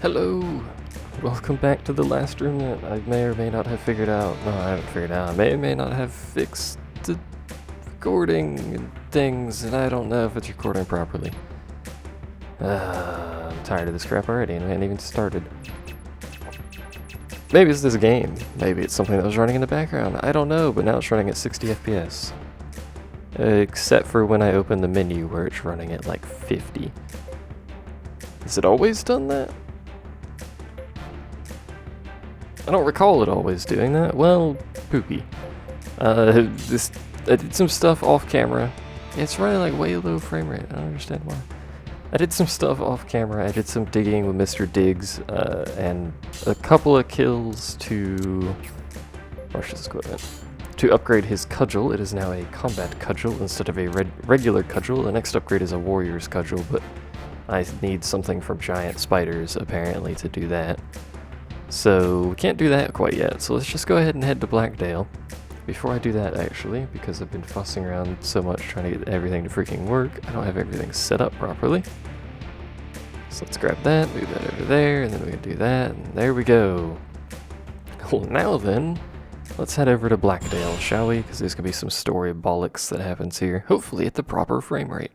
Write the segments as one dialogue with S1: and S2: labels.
S1: Hello! Welcome back to the Last Remnant. I may or may not have figured out, no, I haven't figured out, I may or may not have fixed the recording and things, and I don't know if it's recording properly. I'm tired of this crap already, and I hadn't even started. Maybe it's this game. Maybe it's something that was running in the background. I don't know, but now it's running at 60 FPS. Except for when I open the menu where it's running at like 50. Has it always done that? I don't recall it always doing that. Well, poopy. I did some stuff off camera. It's running like way low frame rate. I don't understand why. I did some stuff off camera. I did some digging with Mr. Diggs, and a couple of kills to rush his equipment. To upgrade his cudgel, it is now a combat cudgel instead of a regular cudgel. The next upgrade is a warrior's cudgel, but I need something from giant spiders, apparently, to do that. So, we can't do that quite yet, so let's just go ahead and head to Blackdale. Before I do that, actually, because I've been fussing around so much trying to get everything to freaking work, I don't have everything set up properly. So let's grab that, move that over there, and then we can do that, and there we go. Well, now then, let's head over to Blackdale, shall we? Because there's going to be some story bollocks that happens here, hopefully at the proper frame rate.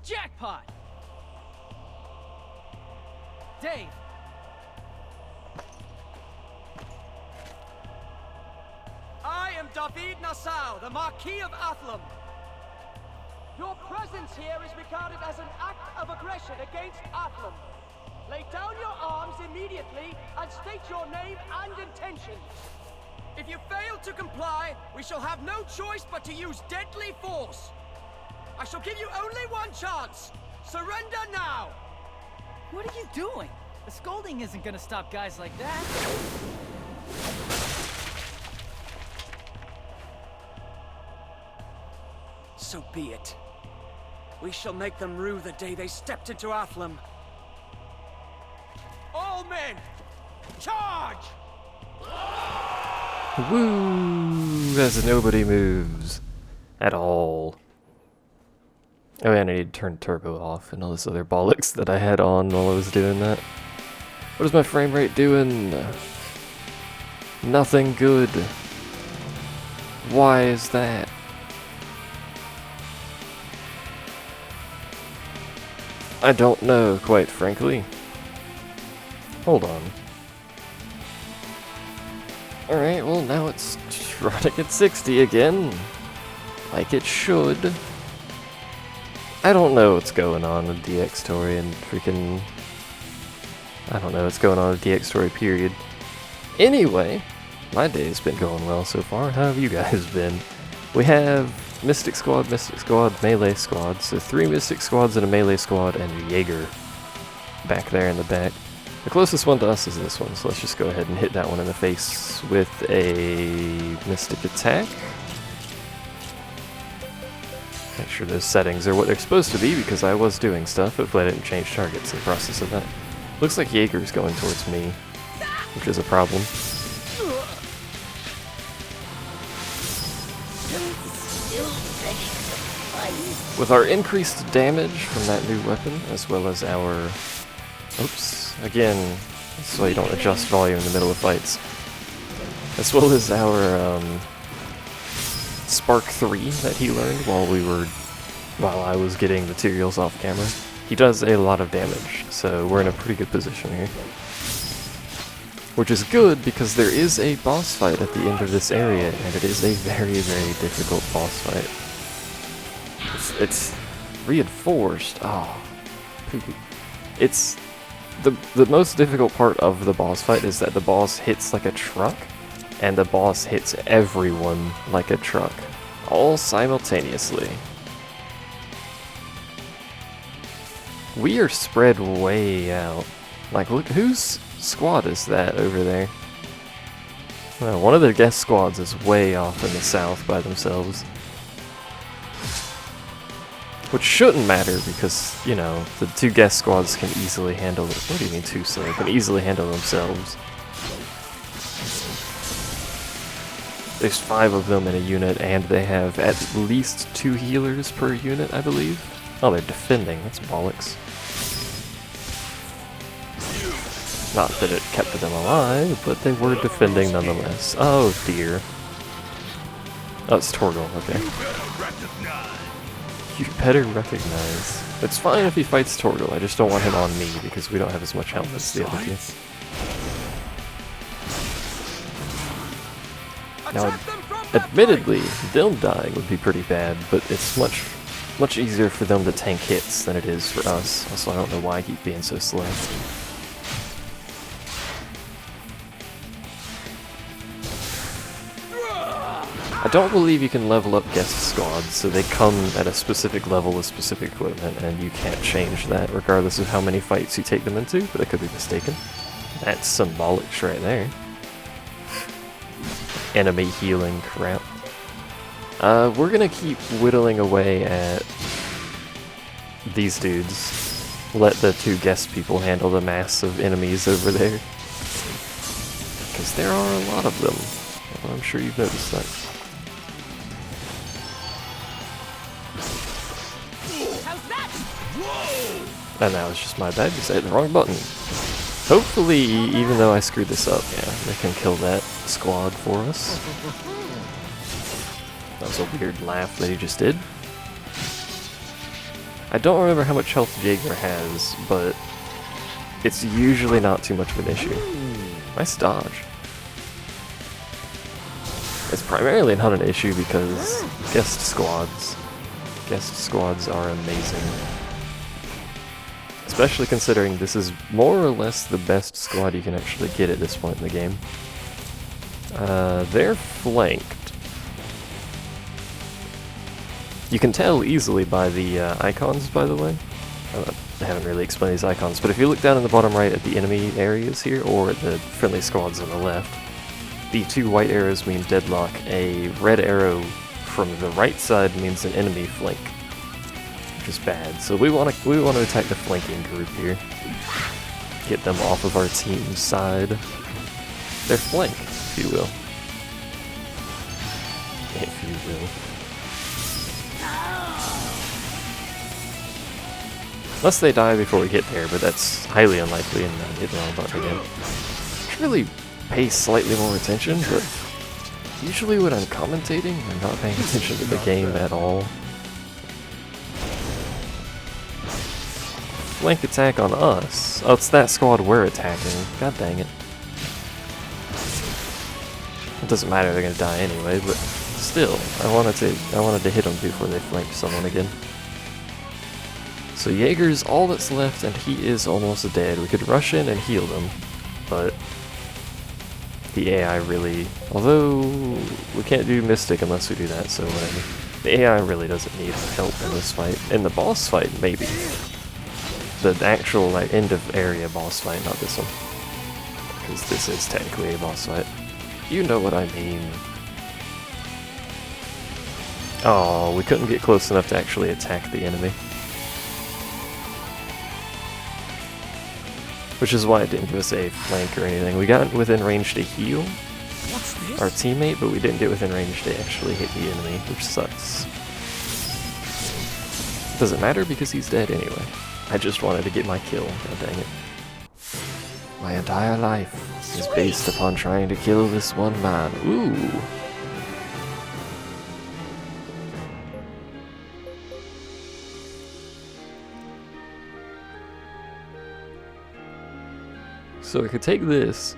S2: Jackpot! Dave!
S3: I am David Nassau, the Marquis of Athlum. Your presence here is regarded as an act of aggression against Athlum. Lay down your arms immediately and state your name and intentions. If you fail to comply, we shall have no choice but to use deadly force. I shall give you only one chance. Surrender now!
S2: What are you doing? The scolding isn't gonna stop guys like that.
S3: So be it. We shall make them rue the day they stepped into Athlum. All men, charge!
S1: Woo! As nobody moves. At all. Oh yeah, and I need to turn turbo off and all this other bollocks that I had on while I was doing that. What is my frame rate doing? Nothing good. Why is that? I don't know, quite frankly. Hold on. Alright, well now it's running at 60 again. Like it should. I don't know what's going on with DX Story and freaking... I don't know what's going on with DX Story, period. Anyway, my day's been going well so far. How have you guys been? We have Mystic Squad, Melee Squad. So 3 Mystic Squads and a Melee Squad and a Jaeger back there in the back. The closest one to us is this one, so let's just go ahead and hit that one in the face with a Mystic Attack. Make sure those settings are what they're supposed to be, because I was doing stuff. Hopefully I didn't change targets in the process of that. Looks like Jaeger's going towards me, which is a problem. With our increased damage from that new weapon, as well as our... Oops, again, so you don't adjust volume in the middle of fights. As well as our, Spark 3 that he learned while I was getting materials off camera. He does a lot of damage, so we're in a pretty good position here. Which is good because there is a boss fight at the end of this area, and it is a very, very difficult boss fight. It's reinforced. Oh, poopy. It's the most difficult part of the boss fight is that the boss hits like a truck. And the boss hits everyone like a truck, all simultaneously. We are spread way out. Like, look, whose squad is that over there? Well, one of the guest squads is way off in the south by themselves. Which shouldn't matter because, you know, the 2 guest squads can easily handle it. What do you mean 2 so they can easily handle themselves? There's 5 of them in a unit, and they have at least 2 healers per unit, I believe. Oh, they're defending. That's bollocks. Not that it kept them alive, but they were defending nonetheless. Oh dear. Oh, it's Torgal, okay. You better recognize. It's fine if he fights Torgal, I just don't want him on me because we don't have as much health as the other 2. Now, admittedly, them dying would be pretty bad, but it's much easier for them to tank hits than it is for us. Also, I don't know why I keep being so slow. I don't believe you can level up guest squads, so they come at a specific level with specific equipment, and you can't change that regardless of how many fights you take them into, but I could be mistaken. That's symbolic right there. Enemy healing crap. We're gonna keep whittling away at these dudes. Let the 2 guest people handle the mass of enemies over there. Because there are a lot of them. Well, I'm sure you've noticed that. And that was just my bad, because I hit the wrong button. Hopefully, even though I screwed this up, yeah, they can kill that squad for us. That was a weird laugh that he just did. I don't remember how much health Jaeger has, but it's usually not too much of an issue. Nice dodge. It's primarily not an issue because guest squads are amazing. Especially considering this is more or less the best squad you can actually get at this point in the game. They're flanked. You can tell easily by the icons, by the way. I haven't really explained these icons, but if you look down in the bottom right at the enemy areas here, or at the friendly squads on the left, the 2 white arrows mean deadlock. A red arrow from the right side means an enemy flank. Which is bad. So we want to attack the flanking group here. Get them off of our team's side. Their flank, if you will. If you will. Unless they die before we get there, but that's highly unlikely, and I hit the wrong button again. I should really pay slightly more attention, but usually when I'm commentating, I'm not paying attention to the game at all. Flank attack on us. Oh, it's that squad we're attacking. God dang it. It doesn't matter, they're gonna die anyway, but still, I wanted to hit them before they flanked someone again. So Jaeger's all that's left, and he is almost dead. We could rush in and heal them, but the AI really... Although, we can't do Mystic unless we do that, so whatever. The AI really doesn't need help in this fight. In the boss fight, maybe. The actual like end of area boss fight, not this one. Because this is technically a boss fight. You know what I mean. Oh, we couldn't get close enough to actually attack the enemy. Which is why it didn't give us a flank or anything. We got within range to heal our teammate, but we didn't get within range to actually hit the enemy, which sucks. Doesn't matter because he's dead anyway. I just wanted to get my kill, god dang it. My entire life is based upon trying to kill this one man. Ooh! So I could take this.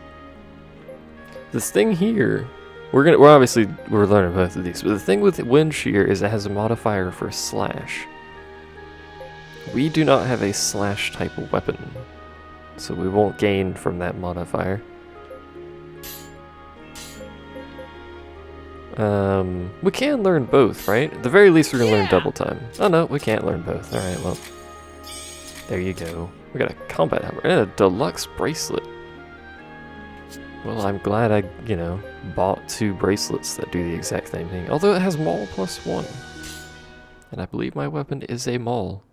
S1: This thing here, we're learning both of these, but the thing with Wind Shear is it has a modifier for slash. We do not have a slash type of weapon, so we won't gain from that modifier. We can learn both, right? At the very least we're gonna learn double time. Oh no, we can't learn both. Alright, well. There you go. We got a combat hammer and a deluxe bracelet. Well, I'm glad I, bought 2 bracelets that do the exact same thing. Although it has Maul +1. And I believe my weapon is a maul.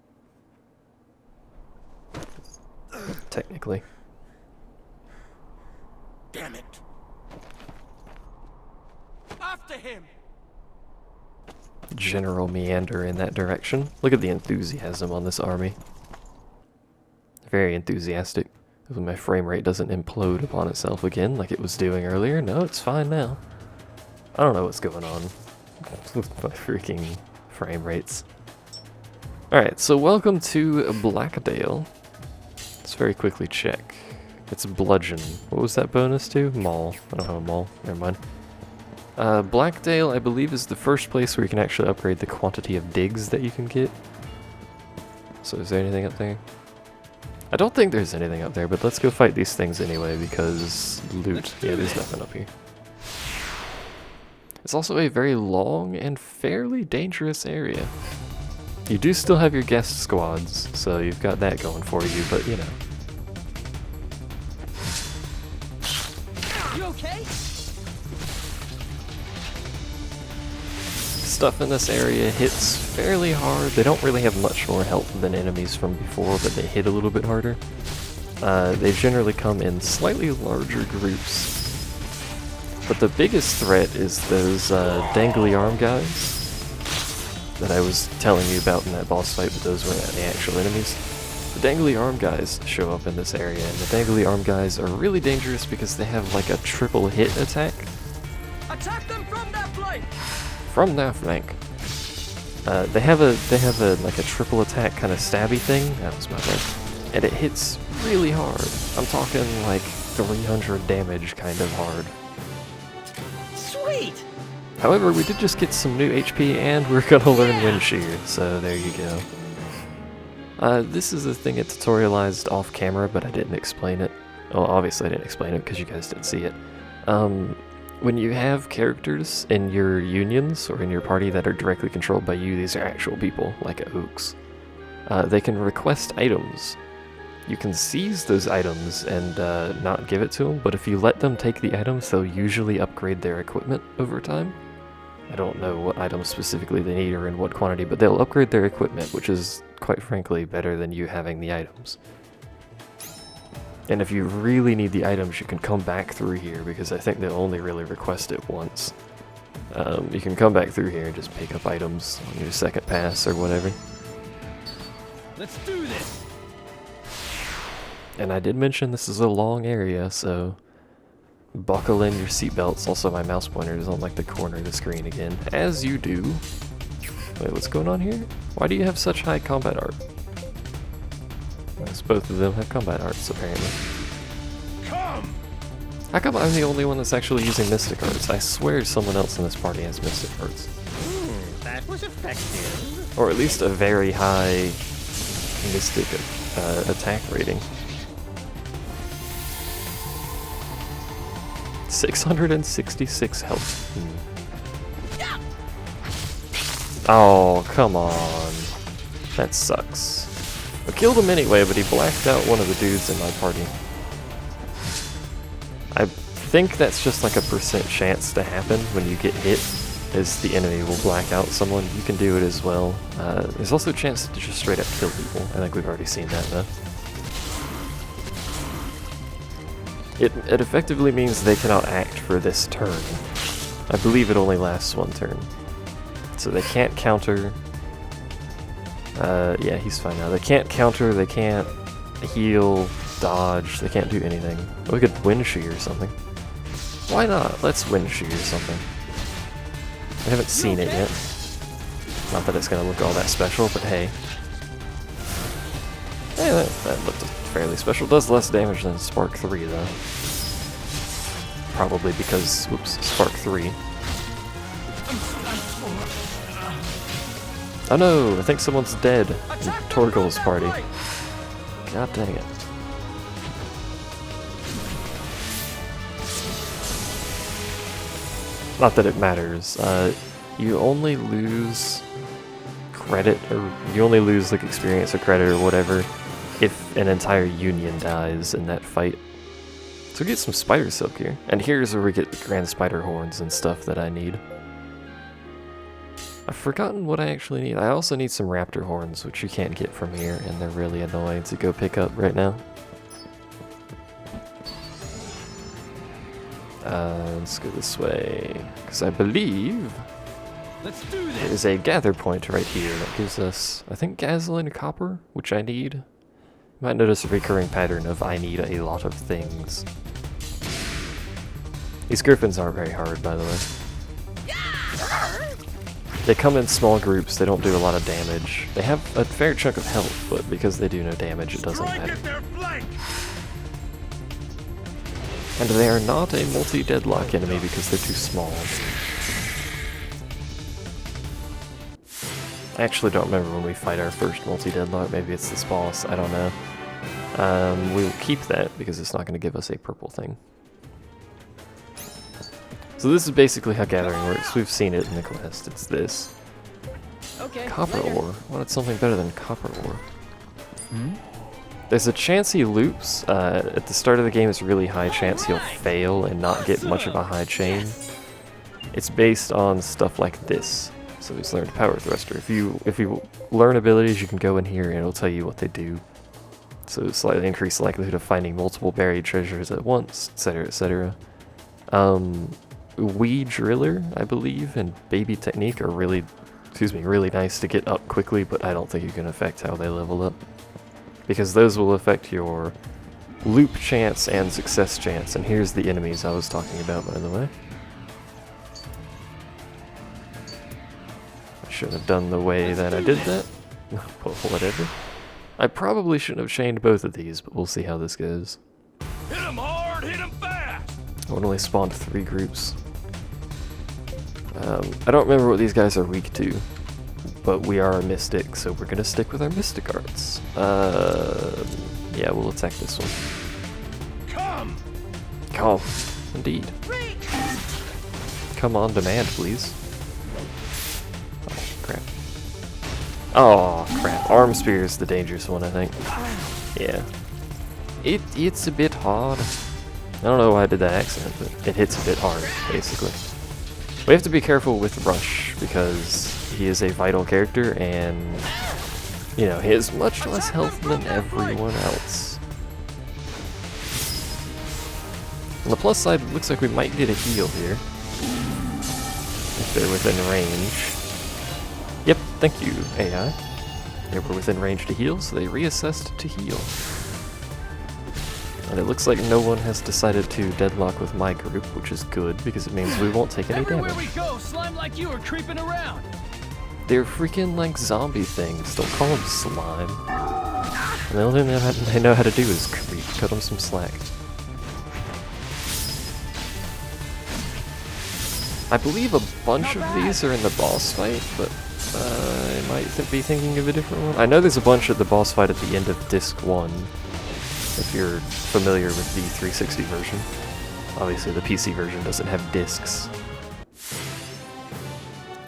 S1: Technically.
S3: Damn it! After him!
S1: General meander in that direction. Look at the enthusiasm on this army. Very enthusiastic. Hopefully my frame rate doesn't implode upon itself again like it was doing earlier. No, it's fine now. I don't know what's going on with my freaking frame rates. Alright, so welcome to Blackdale. Let's very quickly check. It's bludgeon. What was that bonus to? Maul. I don't have a maul. Never mind. Blackdale, I believe, is the first place where you can actually upgrade the quantity of digs that you can get. So is there anything up there? I don't think there's anything up there, but let's go fight these things anyway, because loot. Yeah, there's nothing up here. It's also a very long and fairly dangerous area. You do still have your guest squads, so you've got that going for you, but you know.
S2: You okay?
S1: Stuff in this area hits fairly hard. They don't really have much more health than enemies from before, but they hit a little bit harder. They generally come in slightly larger groups. But the biggest threat is those dangly arm guys that I was telling you about in that boss fight, but those weren't the actual enemies. The dangly arm guys show up in this area, and the dangly arm guys are really dangerous because they have like a triple hit attack.
S3: Attack them from their flank!
S1: From their flank. They have a like a triple attack kind of stabby thing. That was my bad. And it hits really hard. I'm talking like 300 damage kind of hard.
S2: Sweet!
S1: However, we did just get some new HP and we're gonna learn Wind Shear, so there you go. This is a thing it tutorialized off camera, but I didn't explain it. Well, obviously I didn't explain it because you guys didn't see it. When you have characters in your unions or in your party that are directly controlled by you, these are actual people, like Oaks. They can request items. You can seize those items and not give it to them, but if you let them take the items, they'll usually upgrade their equipment over time. I don't know what items specifically they need or in what quantity, but they'll upgrade their equipment, which is, quite frankly, better than you having the items. And if you really need the items, you can come back through here, because I think they'll only really request it once. You can come back through here and just pick up items on your second pass or whatever.
S2: Let's do this!
S1: And I did mention this is a long area, so buckle in your seatbelts. Also, my mouse pointer is on like the corner of the screen again, as you do. Wait, what's going on here? Why do you have such high combat art? Because both of them have combat arts, apparently.
S3: Come!
S1: How come I'm the only one that's actually using Mystic Arts? I swear someone else in this party has Mystic Arts.
S2: That was effective.
S1: Or at least a very high Mystic attack rating. 666 health. Oh, come on. That sucks. I killed him anyway, but he blacked out one of the dudes in my party. I think that's just like a % chance to happen when you get hit, is the enemy will black out someone. You can do it as well. There's also a chance to just straight up kill people. I think we've already seen that though. It effectively means they cannot act for this turn. I believe it only lasts one turn. So they can't counter. Yeah, he's fine now. They can't counter, they can't heal, dodge, they can't do anything. We could Wind Shear or something. Why not? Let's Wind Shear or something. I haven't seen it yet. Not that it's gonna look all that special, but hey. Hey, that looked fairly special. Does less damage than Spark 3 though. Probably because, whoops, Spark 3. Oh no, I think someone's dead in Torgal's party. God dang it. Not that it matters. You only lose credit, or you only lose like experience or credit or whatever if an entire union dies in that fight. So we get some spider silk here. And here's where we get the grand spider horns and stuff that I need. I've forgotten what I actually need. I also need some raptor horns, which you can't get from here, and they're really annoying to go pick up right now. Let's go this way, because I believe
S2: Let's do this.
S1: there is a gather point right here that gives us, I think, gasoline copper, which I need. You might notice a recurring pattern of I need a lot of things. These griffins aren't very hard, by the way. They come in small groups, they don't do a lot of damage. They have a fair chunk of health, but because they do no damage, it doesn't matter. And they are not a multi-deadlock enemy because they're too small. I actually don't remember when we fight our first multi-deadlock. Maybe it's this boss, I don't know. We'll keep that because it's not going to give us a purple thing. So this is basically how gathering works. We've seen it in the quest. It's this.
S2: Okay.
S1: Copper
S2: later.
S1: ore. Wanted something better than copper ore. There's a chance he loops. At the start of the game, it's a really high chance he'll fail and not get much of a high chain. It's based on stuff like this. So he's learned Power Thruster. If you learn abilities, you can go in here and it'll tell you what they do. So slightly increased likelihood of finding multiple buried treasures at once, etc., etc. Wee Driller, I believe, and Baby Technique are really nice to get up quickly, but I don't think you can affect how they level up. Because those will affect your loop chance and success chance, and here's the enemies I was talking about, by the way. I should have done the way that I did that, but whatever. I probably shouldn't have chained both of these, but we'll see how this goes.
S4: Hit 'em hard, hit 'em fast.
S1: I only spawned 3 groups. I don't remember what these guys are weak to, but we are a mystic, so we're gonna stick with our mystic arts. Yeah, we'll attack this one.
S4: Come.
S1: Come, indeed. Come on demand, please. Oh, crap. Oh, crap. Arm Spear is the dangerous one, I think. Yeah. It's a bit hard. I don't know why I did that accent, but it hits a bit hard, basically. We have to be careful with Rush, because he is a vital character, and, you know, he has much less health than everyone else. On the plus side, it looks like we might get a heal here. If they're within range. Yep, thank you, AI. They were within range to heal, so they reassessed to heal. And it looks like no one has decided to deadlock with my group, which is good, because it means we won't take any
S2: Everywhere
S1: damage.
S2: we go, slime like you are creeping around.
S1: They're freaking like zombie things, don't call them slime. And the only thing they know how to do is creep, cut them some slack. I believe a bunch of these are in the boss fight, but I might be thinking of a different one. I know there's a bunch at the boss fight at the end of Disc 1. If you're familiar with the 360 version. Obviously the PC version doesn't have discs.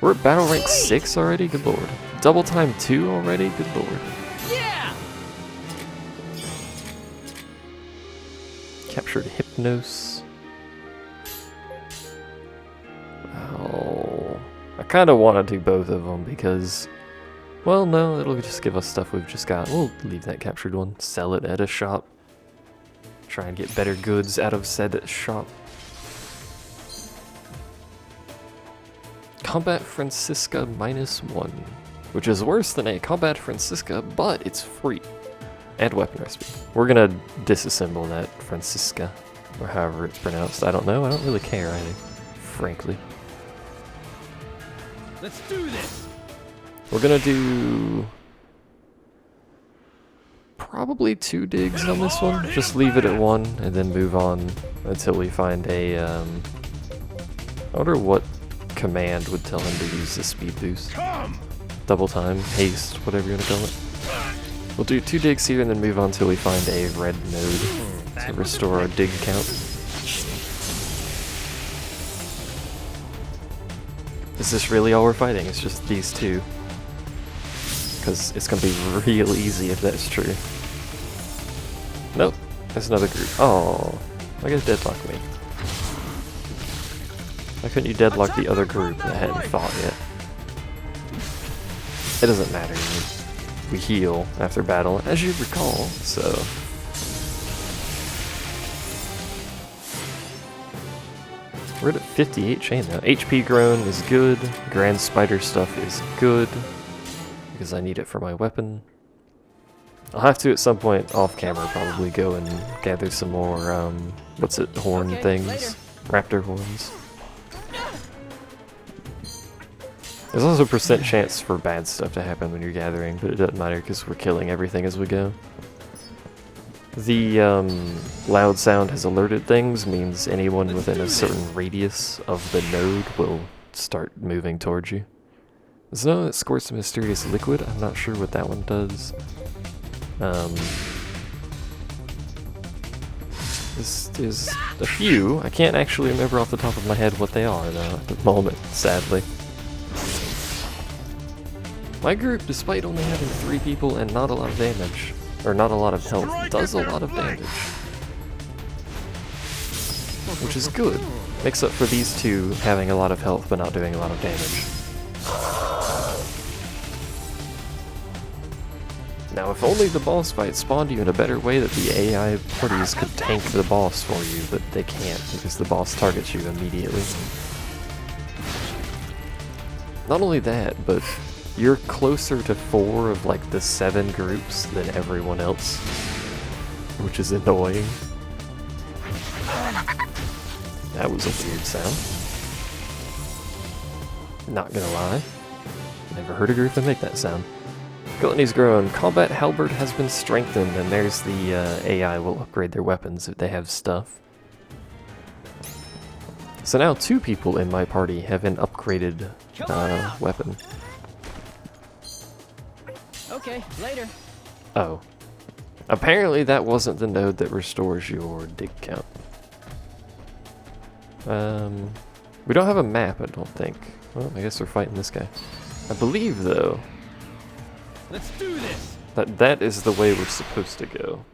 S1: We're at battle rank 6 already? Good lord. Double time 2 already? Good lord.
S2: Yeah.
S1: Captured Hypnos. Oh, I kind of want to do both of them because, well, no, it'll just give us stuff we've just got. We'll leave that captured one, sell it at a shop. Try and get better goods out of said shop. Combat Francisca -1, which is worse than a Combat Francisca, but it's free. And weapon recipe. We're gonna disassemble that Francisca, or however it's pronounced. I don't know, I don't really care either, frankly.
S2: Let's do this.
S1: We're gonna do probably 2 digs on this one. Just leave it at 1 and then move on until we find a, I wonder what command would tell him to use the speed boost. Double time, haste, whatever you want to call it. We'll do 2 digs here and then move on until we find a red node to restore our dig count. Is this really all we're fighting? It's just these 2. Because it's going to be real easy if that's true. Nope, there's another group. Oh, I gotta deadlock me. Why couldn't you deadlock the other group that hadn't fought yet? It doesn't matter. We heal after battle, as you recall, so... We're at 58 chain now. HP grown is good. Grand Spider stuff is good. Because I need it for my weapon. I'll have to at some point off camera probably go and gather some more, what's it, horn things?
S2: Later.
S1: Raptor horns. There's also a percent chance for bad stuff to happen when you're gathering, but it doesn't matter because we're killing everything as we go. The loud sound has alerted things, means anyone within a certain radius of the node will start moving towards you. There's no that squirts a mysterious liquid. I'm not sure what that one does. There's a few. I can't actually remember off the top of my head what they are though at the moment, sadly. My group, despite only having 3 people and not a lot of damage, or not a lot of health, does a lot of damage. Which is good. Makes up for these two having a lot of health but not doing a lot of damage. Now, if only the boss fight spawned you in a better way that the AI parties could tank the boss for you, but they can't because the boss targets you immediately. Not only that, but you're closer to 4 of like the 7 groups than everyone else, which is annoying. That was a weird sound. Not gonna lie. Never heard a group that make that sound. Gluttony's grown. Combat halberd has been strengthened, and there's the AI will upgrade their weapons if they have stuff. So now 2 people in my party have an upgraded weapon.
S2: Okay, later.
S1: Oh. Apparently that wasn't the node that restores your dig count. We don't have a map, I don't think. Well, I guess we're fighting this guy. I believe, though,
S2: Let's do this.
S1: that is the way we're supposed to go.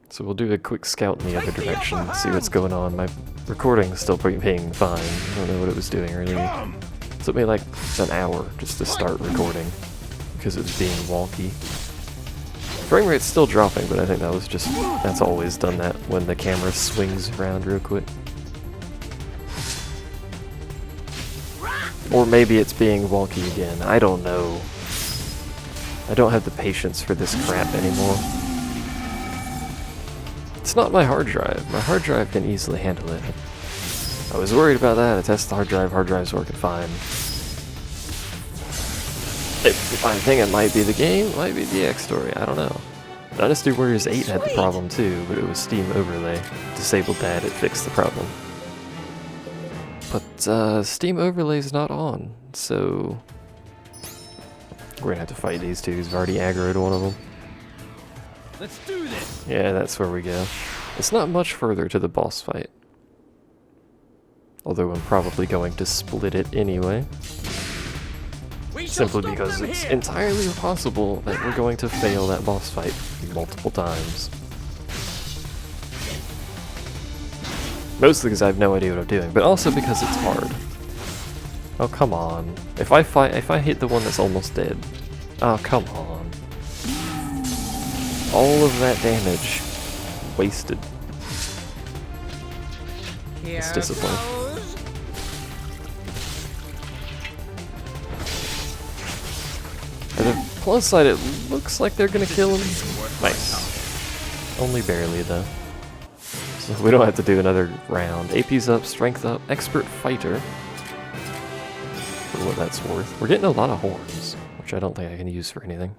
S1: So we'll do a quick scout in the other direction, see what's going on. My recording's still being fine. I don't know what it was doing earlier. It took me like an hour just to start recording because it was being wonky. Frame rate's still dropping, but I think that was just, that's always done that when the camera swings around real quick. Or maybe it's being wonky again, I don't know. I don't have the patience for this crap anymore. It's not my hard drive. My hard drive can easily handle it. I was worried about that. I tested the hard drive's working fine. I think it might be the game, it might be the X story, I don't know. Dynasty Warriors 8 had the problem too, but it was Steam Overlay. Disabled that, it fixed the problem. But Steam Overlay's not on, so we're gonna have to fight these two. We've already aggroed one of them.
S2: Let's do this.
S1: Yeah, that's where we go. It's not much further to the boss fight. Although I'm probably going to split it anyway. Simply because it's entirely possible that we're going to fail that boss fight multiple times. Mostly because I have no idea what I'm doing, but also because it's hard. Oh, come on. If I hit the one that's almost dead. Oh, come on. All of that damage wasted. It's disappointing. On the plus side, it looks like they're gonna kill him. Nice. Only barely, though. So we don't have to do another round. AP's up, strength up, expert fighter. For what that's worth. We're getting a lot of horns, which I don't think I can use for anything.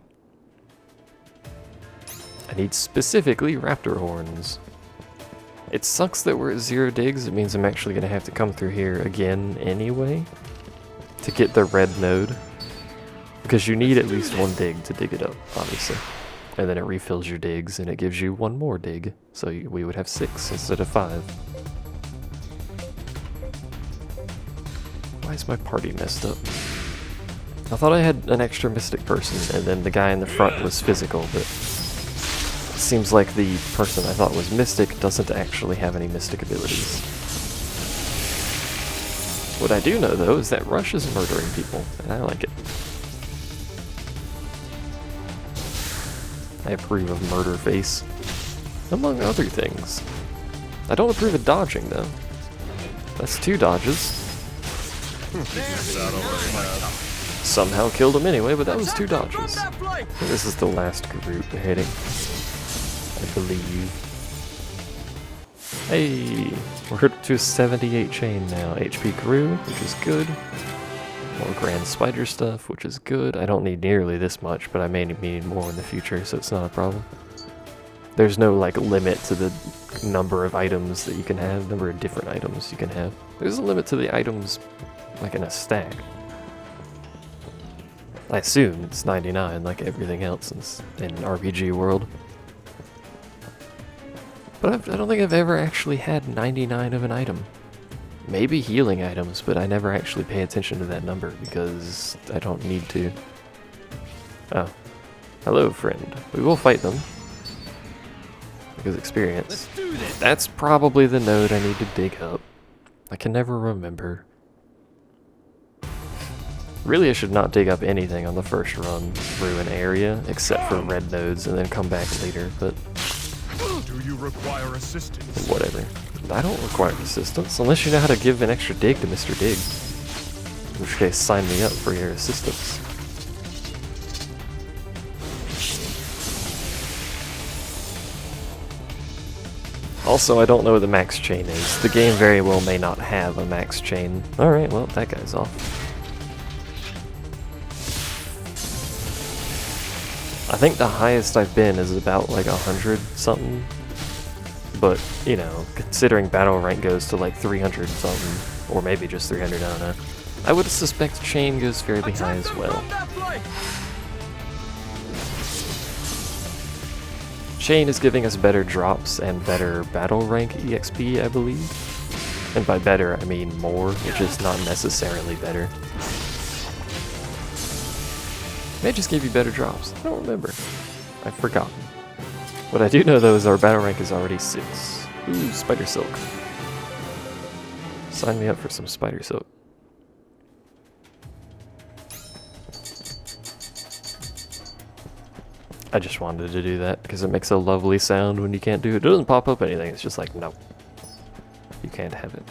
S1: I need specifically raptor horns. It sucks that we're at 0 digs. It means I'm actually gonna have to come through here again anyway to get the red node. Because you need at least 1 dig to dig it up, obviously. And then it refills your digs, and it gives you 1 more dig. So we would have 6 instead of 5. Why is my party messed up? I thought I had an extra mystic person, and then the guy in the front was physical, but it seems like the person I thought was mystic doesn't actually have any mystic abilities. What I do know, though, is that Rush is murdering people, and I like it. I approve of murder face, among other things. I don't approve of dodging, though. That's 2 dodges. Somehow killed him anyway, but that was 2 dodges. This is the last group hitting, I believe. Hey, we're up to 78 chain now. HP grew, which is good. More grand spider stuff, which is good. I don't need nearly this much, but I may need more in the future, so it's not a problem. There's no like limit to the number of items that you can have, number of different items you can have. There's a limit to the items like in a stack. I assume it's 99 like everything else in RPG world. But I don't think I've ever actually had 99 of an item. Maybe healing items, but I never actually pay attention to that number because I don't need to. Oh. Hello, friend. We will fight them. Because experience.
S4: Let's do this.
S1: That's probably the node I need to dig up. I can never remember. Really, I should not dig up anything on the first run through an area, except for red nodes, and then come back later, but
S4: Do you require assistance?
S1: whatever. I don't require assistance, unless you know how to give an extra dig to Mr. Dig. In which case, sign me up for your assistance. Also, I don't know what the max chain is. The game very well may not have a max chain. Alright, well, that guy's off. I think the highest I've been is about like 100 something. But, you know, considering battle rank goes to like 300 something, or maybe just 300, I don't know. I would suspect chain goes fairly high as well. Chain is giving us better drops and better battle rank EXP, I believe. And by better, I mean more, which is not necessarily better. May just give you better drops. I don't remember. I've forgotten. What I do know though is our battle rank is already 6. Ooh, spider silk. Sign me up for some spider silk. I just wanted to do that because it makes a lovely sound when you can't do it. It doesn't pop up anything, it's just like, no. You can't have it.